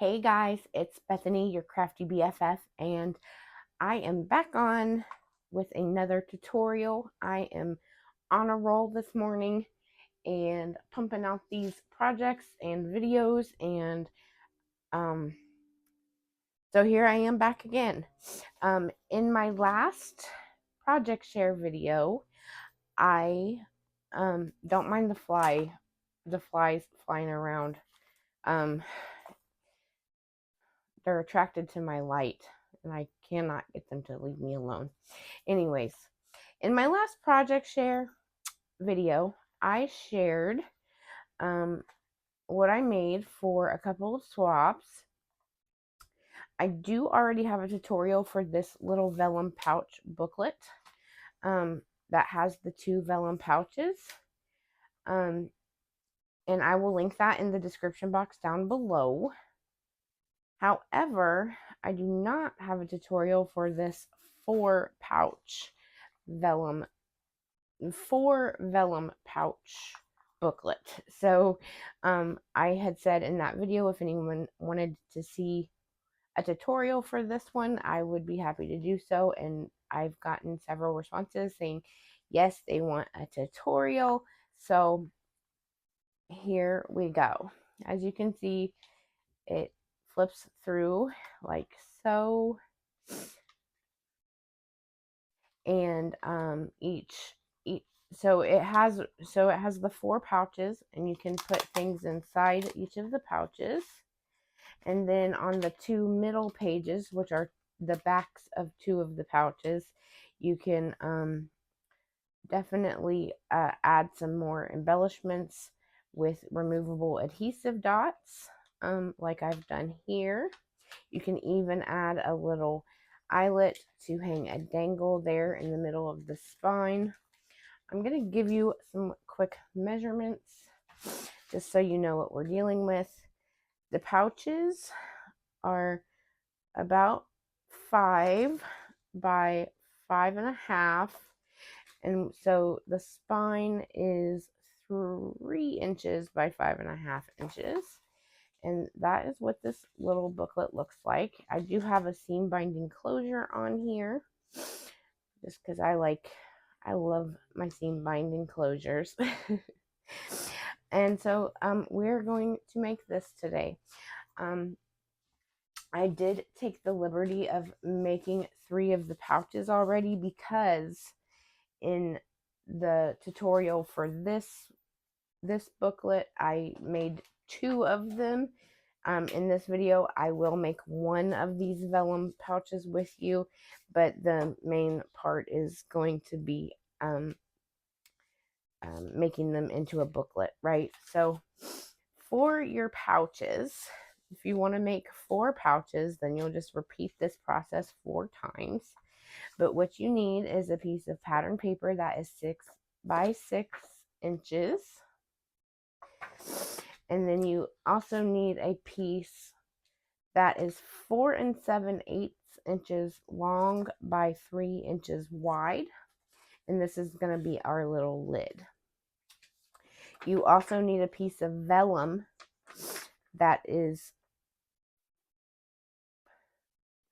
Hey guys, it's Bethany, your crafty BFF, and I am back on with another tutorial. I am on a roll this morning and pumping out these projects and videos, and um, so here I am back again. In my last project share video, I don't mind the flies flying around. Um, they're attracted to my light and I cannot get them to leave me alone. Anyways, in my last project share video, I shared what I made for a couple of swaps. I do already have a tutorial for this little vellum pouch booklet that has the two vellum pouches. And I will link that in the description box down below. However, I do not have a tutorial for this 4-pouch vellum pouch booklet. So I had said in that video, if anyone wanted to see a tutorial for this one, I would be happy to do so. And I've gotten several responses saying yes, they want a tutorial. So here we go. As you can see, it flips through like so, and so it has the 4 pouches, and you can put things inside each of the pouches. And then on the 2 middle pages, which are the backs of 2 of the pouches, you can definitely add some more embellishments with removable adhesive dots, like I've done here. You can even add a little eyelet to hang a dangle there in the middle of the spine. I'm going to give you some quick measurements just so you know what we're dealing with. The pouches are about 5 by 5.5, and so the spine is 3 inches by 5.5 inches. And that is what this little booklet looks like. I do have a seam binding closure on here just because I love my seam binding closures. And so we're going to make this today. I did take the liberty of making 3 of the pouches already, because in the tutorial for this booklet I made 2 of them. In this video I will make 1 of these vellum pouches with you, but the main part is going to be making them into a booklet, right? So for your pouches, if you want to make 4 pouches, then you'll just repeat this process 4 times. But what you need is a piece of pattern paper that is 6 by 6 inches. And then you also need a piece that is 4 7/8 inches long by 3 inches wide. And this is going to be our little lid. You also need a piece of vellum that is,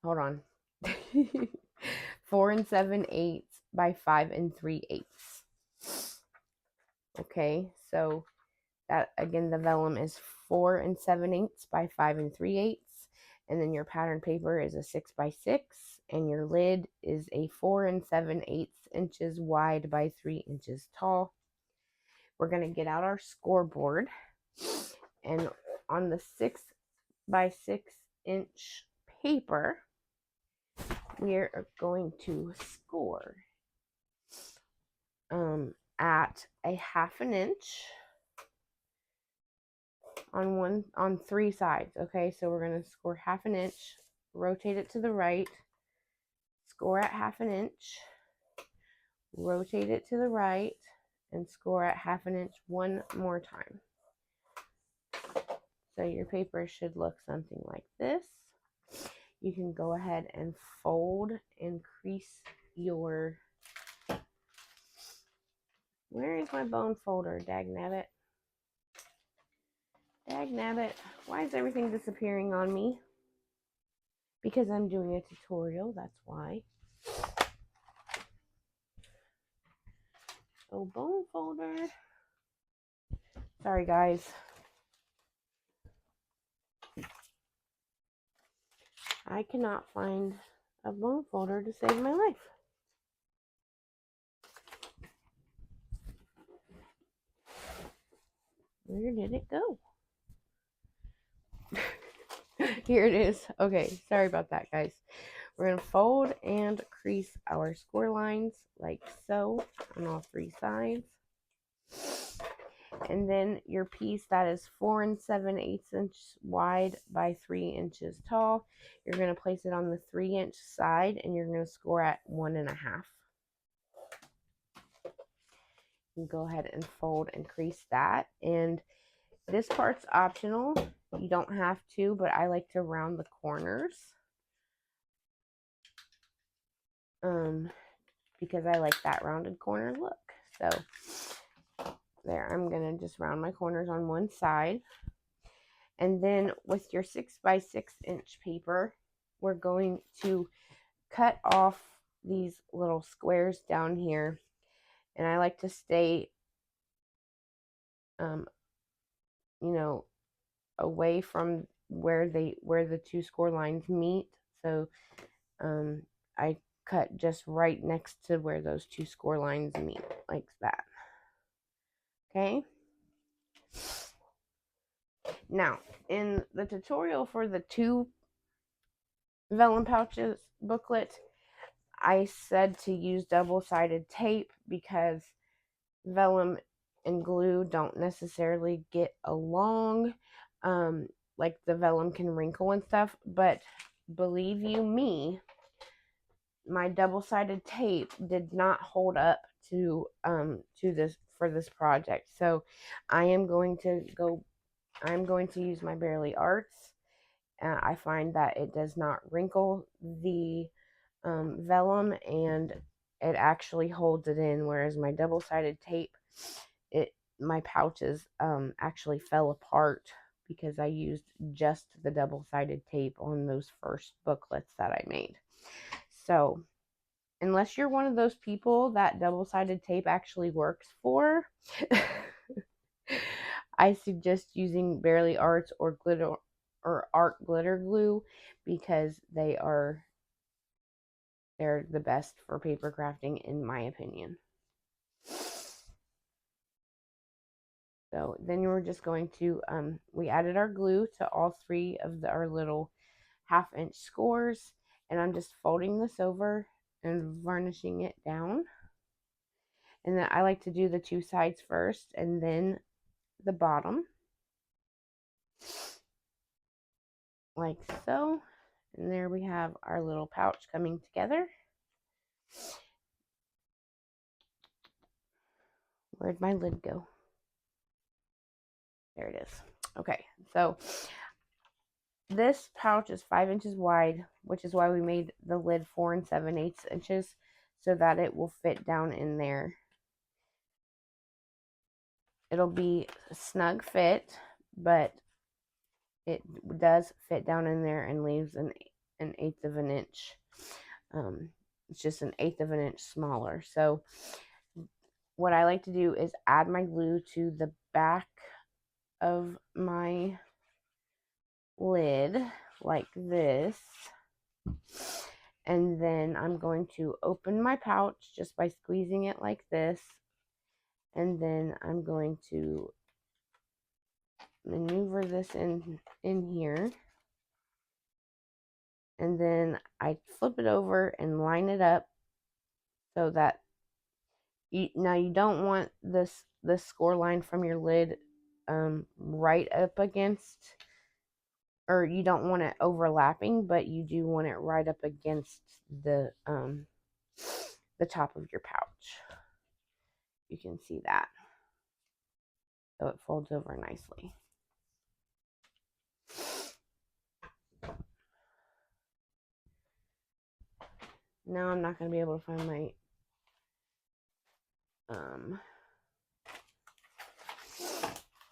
hold on, 4 7/8 by 5 3/8. Okay, so that, again, the vellum is 4 7/8 by 5 3/8, and then your pattern paper is a 6 by 6, and your lid is a 4 7/8 inches wide by 3 inches tall. We're going to get out our scoreboard, and on the 6 by 6 inch paper, we are going to score at a 1/2 inch on 3 sides. Okay, so we're going to score 1/2 inch, rotate it to the right, score at 1/2 inch, rotate it to the right, and score at 1/2 inch one more time. So your paper should look something like this. You can go ahead and fold and crease your, where is my bone folder, dagnabbit? Dagnabbit. Why is everything disappearing on me? Because I'm doing a tutorial, that's why. Oh, bone folder. Sorry, guys. I cannot find a bone folder to save my life. Where did it go? Here it is. Okay, sorry about that, guys. We're going to fold and crease our score lines like so on all 3 sides. And then your piece that is 4 7/8 inches wide by 3 inches tall, you're going to place it on the 3-inch side and you're going to score at 1.5. You go ahead and fold and crease that. And this part's optional. You don't have to, but I like to round the corners. Because I like that rounded corner look. So there, I'm going to just round my corners on one side. And then with your 6 by 6 inch paper, we're going to cut off these little squares down here. And I like to stay, you know, away from where the 2 score lines meet. So I cut just right next to where those 2 score lines meet, like that. Okay. Now, in the tutorial for the 2 vellum pouches booklet, I said to use double-sided tape because vellum and glue don't necessarily get along. Like the vellum can wrinkle and stuff, but believe you me, my double-sided tape did not hold up to this project. So I'm going to use my Barely Arts. I find that it does not wrinkle the vellum, and it actually holds it in, whereas my double-sided tape, my pouches actually fell apart because I used just the double-sided tape on those first booklets that I made. So unless you're one of those people that double-sided tape actually works for, I suggest using Barely Arts or glitter or art glitter glue because they're the best for paper crafting in my opinion. So then we're just going to we added our glue to all 3 of our little 1/2 inch scores, and I'm just folding this over and varnishing it down. And then I like to do the 2 sides first and then the bottom, like so. And there we have our little pouch coming together. Where'd my lid go? There it is. Okay, so this pouch is 5 inches wide, which is why we made the lid 4 7/8 inches, so that it will fit down in there. It'll be a snug fit, but it does fit down in there and leaves an 1/8 of an inch. It's just an 1/8 of an inch smaller. So what I like to do is add my glue to the back of my lid like this, and then I'm going to open my pouch just by squeezing it like this, and then I'm going to maneuver this in here, and then I flip it over and line it up so that you don't want this score line from your lid right up against, or you don't want it overlapping, but you do want it right up against the top of your pouch. You can see that. So it folds over nicely. Now I'm not going to be able to find my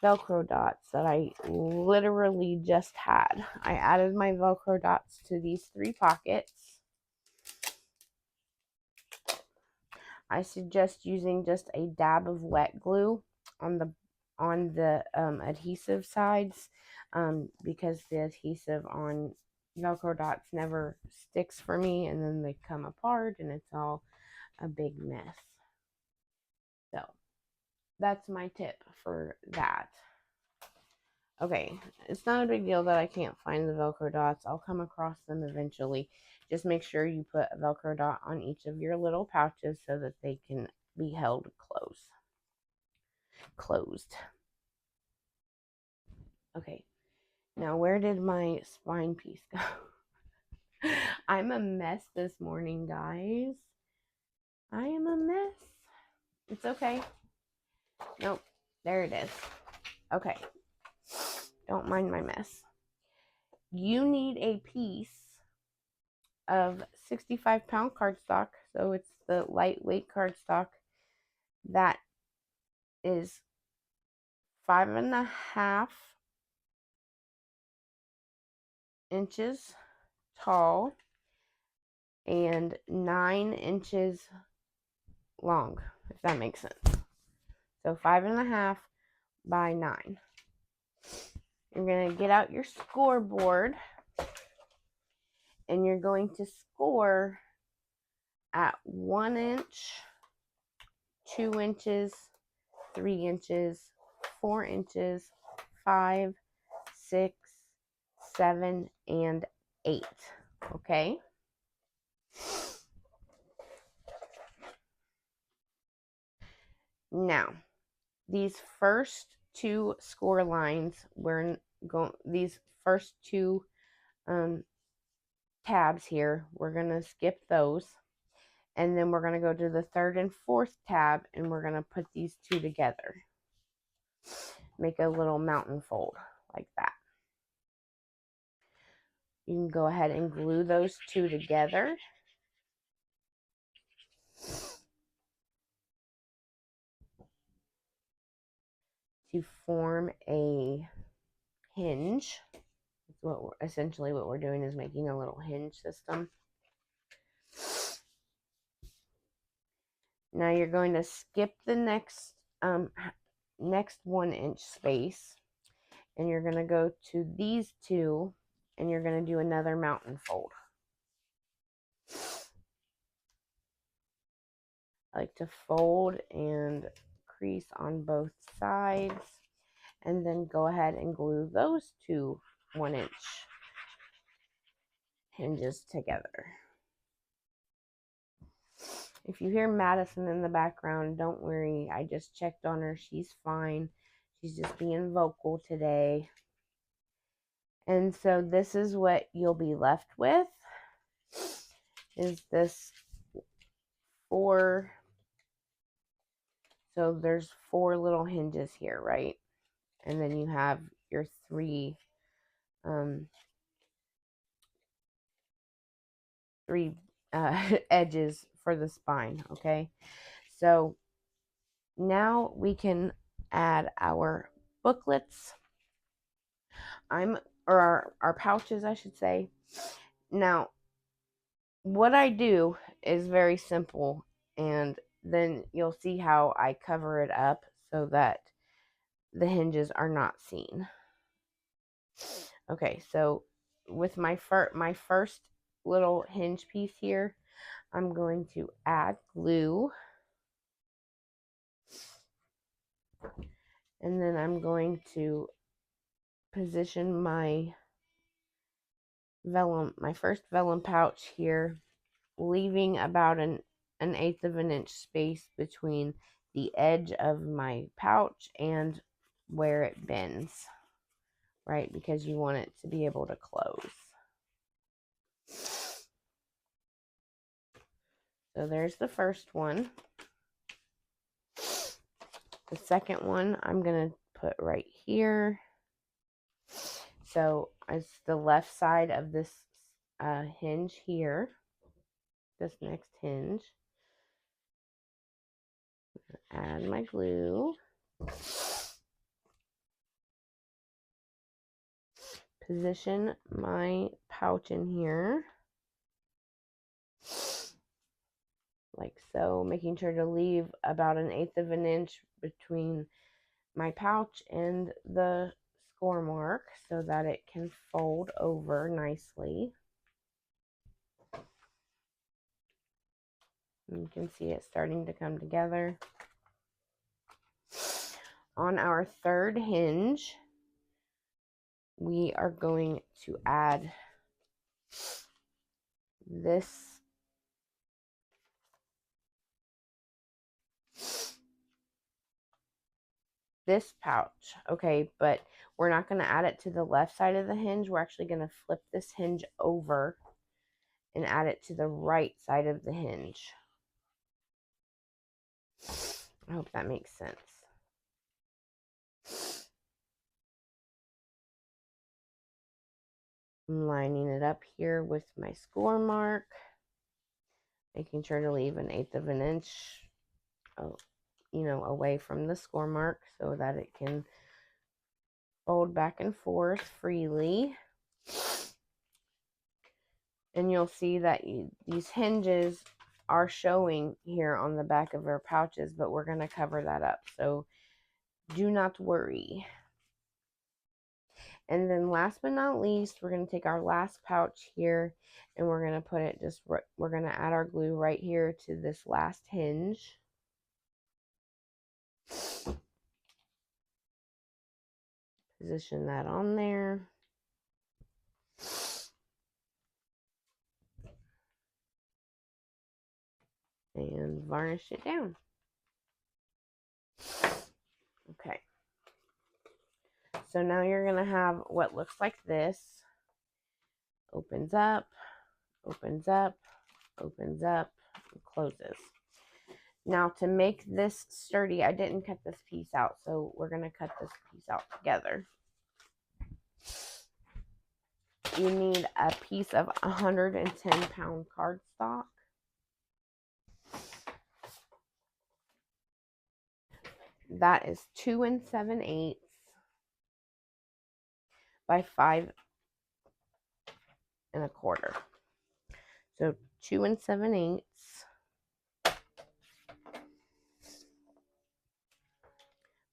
Velcro dots that I literally just had. I added my Velcro dots to these 3 pockets. I suggest using just a dab of wet glue on the adhesive sides, because the adhesive on Velcro dots never sticks for me, and then they come apart and it's all a big mess. So that's my tip for that. Okay, it's not a big deal that I can't find the Velcro dots. I'll come across them eventually. Just make sure you put a Velcro dot on each of your little pouches so that they can be held closed. Okay, now where did my spine piece go? I'm a mess this morning, guys. I am a mess. It's okay. Nope, there it is. Okay, don't mind my mess. You need a piece of 65-pound cardstock. So it's the lightweight cardstock that is 5.5 inches tall and 9 inches long, if that makes sense. So 5.5 by 9. You're going to get out your scoreboard and you're going to score at 1 inch, 2 inches, 3 inches, 4 inches, 5, 6, 7, and 8. Okay? Now, these first 2 score lines, these first 2 tabs here, we're going to skip those. And then we're going to go to the 3rd and 4th tab, and we're going to put these 2 together. Make a little mountain fold like that. You can go ahead and glue those 2 together. To form a hinge. Essentially what we're doing is making a little hinge system. Now you're going to skip the next 1 inch space, and you're going to go to these 2, and you're going to do another mountain fold. I like to fold and crease on both sides, and then go ahead and glue those 2 1 inch hinges together. If you hear Madison in the background, don't worry. I just checked on her. She's fine. She's just being vocal today. And so this is what you'll be left with. Is this 4. So there's 4 little hinges here, right? And then you have your 3 edges for the spine, okay? So now we can add our booklets. Or our pouches, I should say. Now, what I do is very simple, and then you'll see how I cover it up so that the hinges are not seen. Okay, so with my first little hinge piece here, I'm going to add glue, and then I'm going to position my first vellum pouch here, leaving about an 1/8 of an inch space between the edge of my pouch and where it bends, right? Because you want it to be able to close. So there's the first one. The second one I'm going to put right here. So it's the left side of this hinge here, this next hinge. Add my glue. position my pouch in here like so, making sure to leave about 1/8 of an inch between my pouch and the score mark so that it can fold over nicely. And you can see it starting to come together. On our third hinge, we are going to add this pouch, okay, but we're not going to add it to the left side of the hinge. We're actually going to flip this hinge over and add it to the right side of the hinge. I hope that makes sense. I'm lining it up here with my score mark, making sure to leave 1/8 of an inch, away from the score mark so that it can fold back and forth freely. And you'll see that these hinges are showing here on the back of our pouches, but we're going to cover that up, so do not worry. And then last but not least, we're going to take our last pouch here and we're going to put it we're going to add our glue right here to this last hinge. Position that on there. And varnish it down. Okay. So now you're going to have what looks like this. Opens up, opens up, opens up, and closes. Now to make this sturdy, I didn't cut this piece out, so we're going to cut this piece out together. You need a piece of 110-pound cardstock. That is 2 7/8 by 5 1/4. So 2 7/8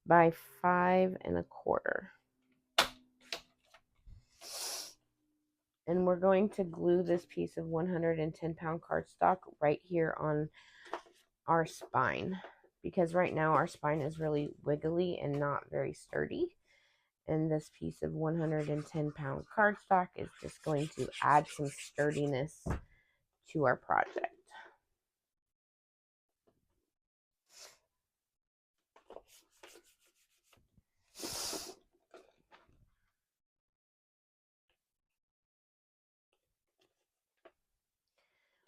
by 5 1/4. And we're going to glue this piece of 110-pound cardstock right here on our spine, because right now our spine is really wiggly and not very sturdy. And this piece of 110-pound cardstock is just going to add some sturdiness to our project.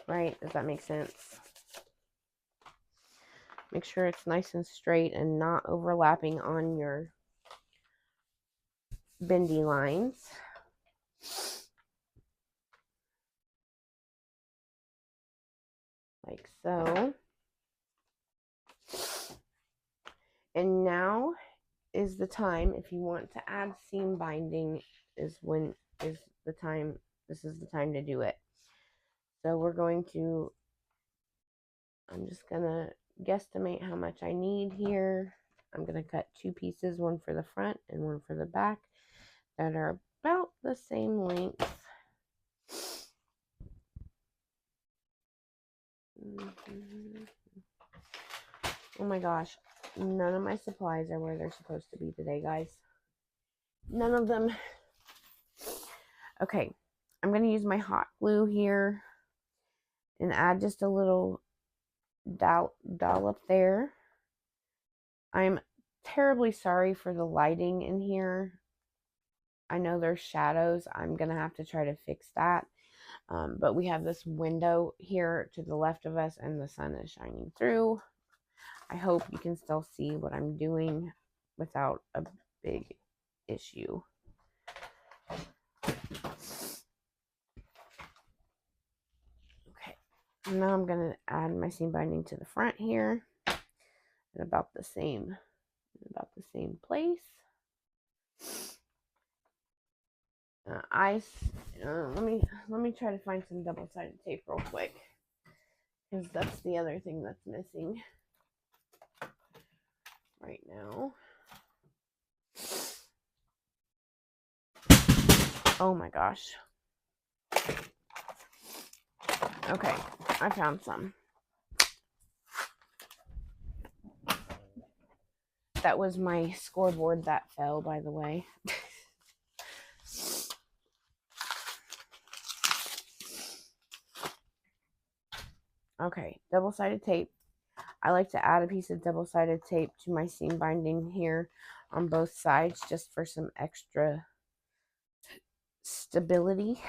Right? Does that make sense? Make sure it's nice and straight and not overlapping on your bendy lines. Like so. And now is the time, if you want to add seam binding, this is the time to do it. So we're going to, I'm just going to guesstimate how much I need here. I'm going to cut 2 pieces, one for the front and one for the back, that are about the same length. Oh my gosh, none of my supplies are where they're supposed to be today, guys. None of them. Okay, I'm going to use my hot glue here and add just a little dollop there. I'm terribly sorry for the lighting in here. I know there's shadows. I'm going to have to try to fix that. But we have this window here to the left of us and the sun is shining through. I hope you can still see what I'm doing without a big issue. Okay, now I'm going to add my seam binding to the front here at about the same place. let me try to find some double-sided tape real quick, because that's the other thing that's missing right now. Oh my gosh. Okay, I found some. That was my scoreboard that fell, by the way. Okay, double-sided tape. I like to add a piece of double-sided tape to my seam binding here on both sides just for some extra stability.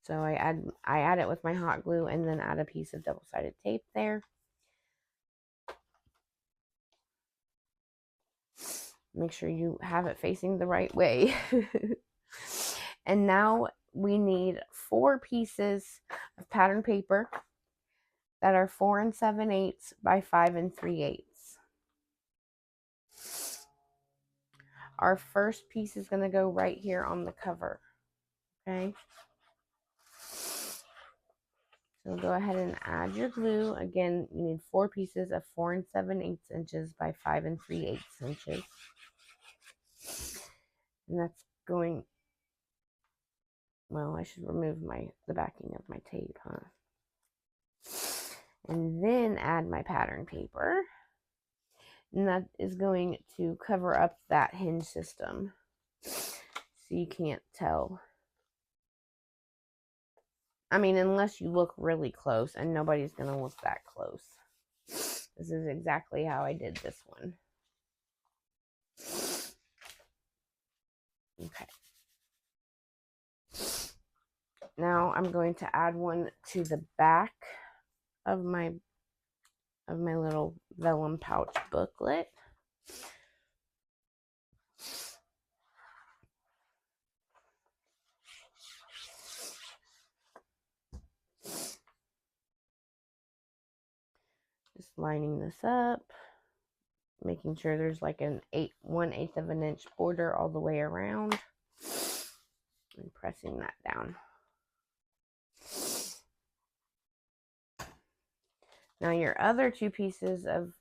So I add it with my hot glue and then add a piece of double-sided tape there. Make sure you have it facing the right way. And now we need 4 pieces of pattern paper that are 4 7/8 by 5 3/8. Our first piece is going to go right here on the cover. Okay. So go ahead and add your glue. Again, you need 4 pieces of 4 7/8 inches by 5 3/8 inches. And that's going, well, I should remove the backing of my tape, huh? And then add my pattern paper. And that is going to cover up that hinge system, so you can't tell. I mean, unless you look really close, and nobody's going to look that close. This is exactly how I did this one. Okay. Now I'm going to add one to the back of my little vellum pouch booklet. Just lining this up, making sure there's like an 1/8 of an inch border all the way around, and pressing that down. Now your other 2 pieces of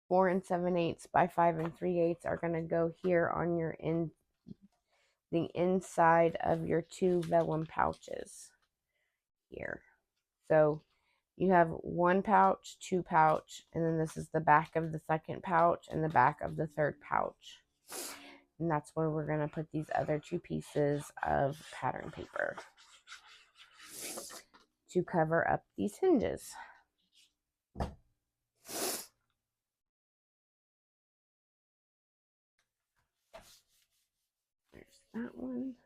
4 7/8 by 5 3/8 are going to go here on your the inside of your 2 vellum pouches here. So you have 1 pouch, 2 pouch, and then this is the back of the second pouch and the back of the third pouch. And that's where we're going to put these other 2 pieces of pattern paper to cover up these hinges. There's that one.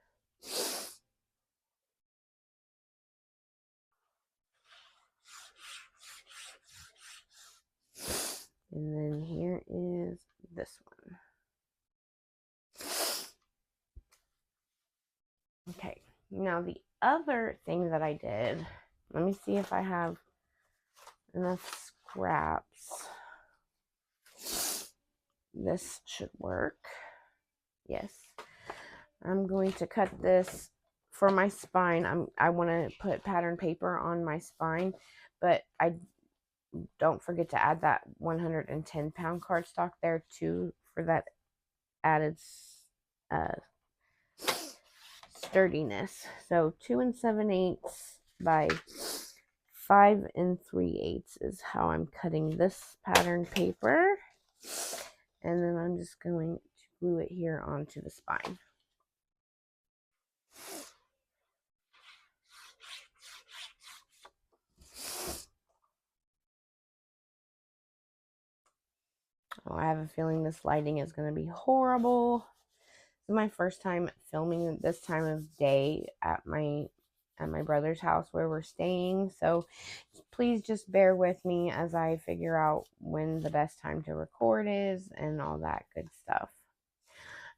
And then here is this one. Okay, now the other thing that I did, let me see if I have enough scraps. This should work. Yes. I'm going to cut this for my spine. I want to put pattern paper on my spine, but I don't forget to add that 110-pound cardstock there too for that added sturdiness. So 2 7/8 by 5 3/8 is how I'm cutting this pattern paper. And then I'm just going to glue it here onto the spine. Oh, I have a feeling this lighting is going to be horrible. This is my first time filming this time of day at my brother's house where we're staying. So please just bear with me as I figure out when the best time to record is and all that good stuff.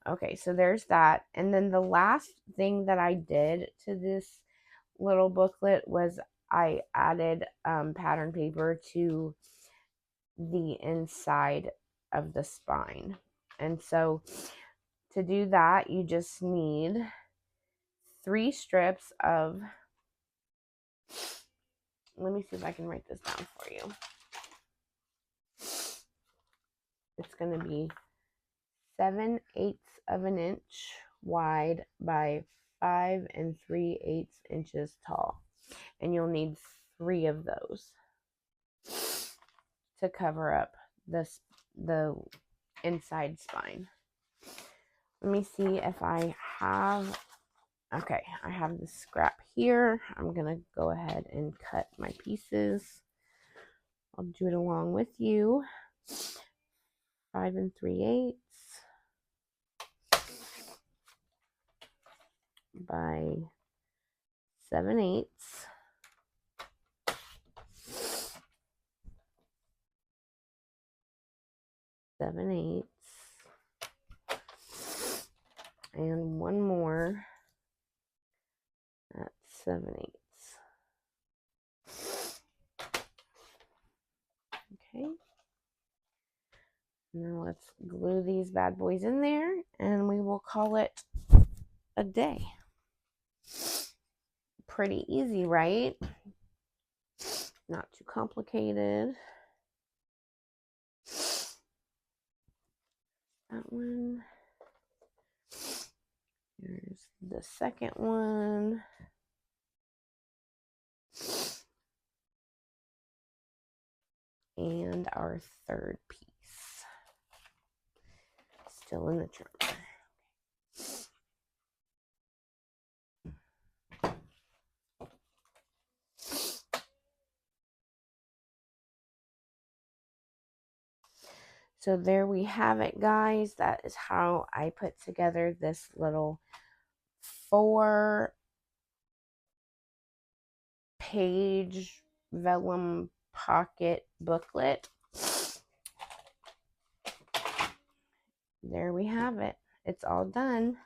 Okay, so there's that. And then the last thing that I did to this little booklet was I added pattern paper to the inside of the spine. And so to do that, you just need 3 strips of, let me see if I can write this down for you. It's going to be 7/8 of an inch wide by 5 3/8 inches tall. And you'll need 3 of those to cover up the inside spine. Let me see if I have, okay, I have the scrap here. I'm going to go ahead and cut my pieces. I'll do it along with you. 5 3/8 by 7/8. 7/8. And one more at 7/8. Okay. Now let's glue these bad boys in there and we will call it a day. Pretty easy, right? Not too complicated. That one. Here's the second one. And our third piece. Still in the trimmer. So there we have it, guys. That is how I put together this little 4-page vellum pocket booklet. There we have it. It's all done.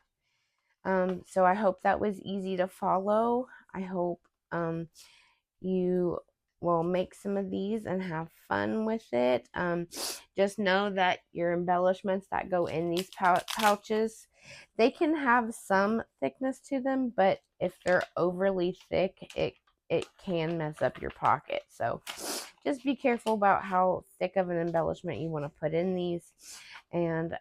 So I hope that was easy to follow. I hope you will make some of these and have fun with it. Just know that your embellishments that go in these pouches, they can have some thickness to them, but if they're overly thick, it can mess up your pocket. So just be careful about how thick of an embellishment you want to put in these, and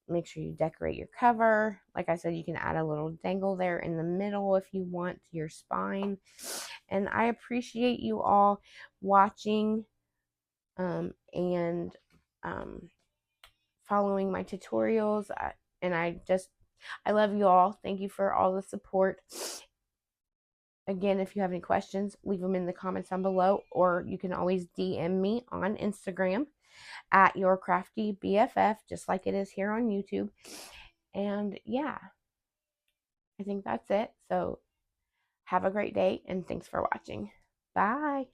make sure you decorate your cover. Like I said, you can add a little dangle there in the middle if you want to your spine. And I appreciate you all watching and following my tutorials. I love you all. Thank you for all the support. Again, if you have any questions, leave them in the comments down below, or you can always DM me on Instagram at Your Crafty BFF, just like it is here on YouTube. And yeah, I think that's it. So have a great day, and thanks for watching. Bye.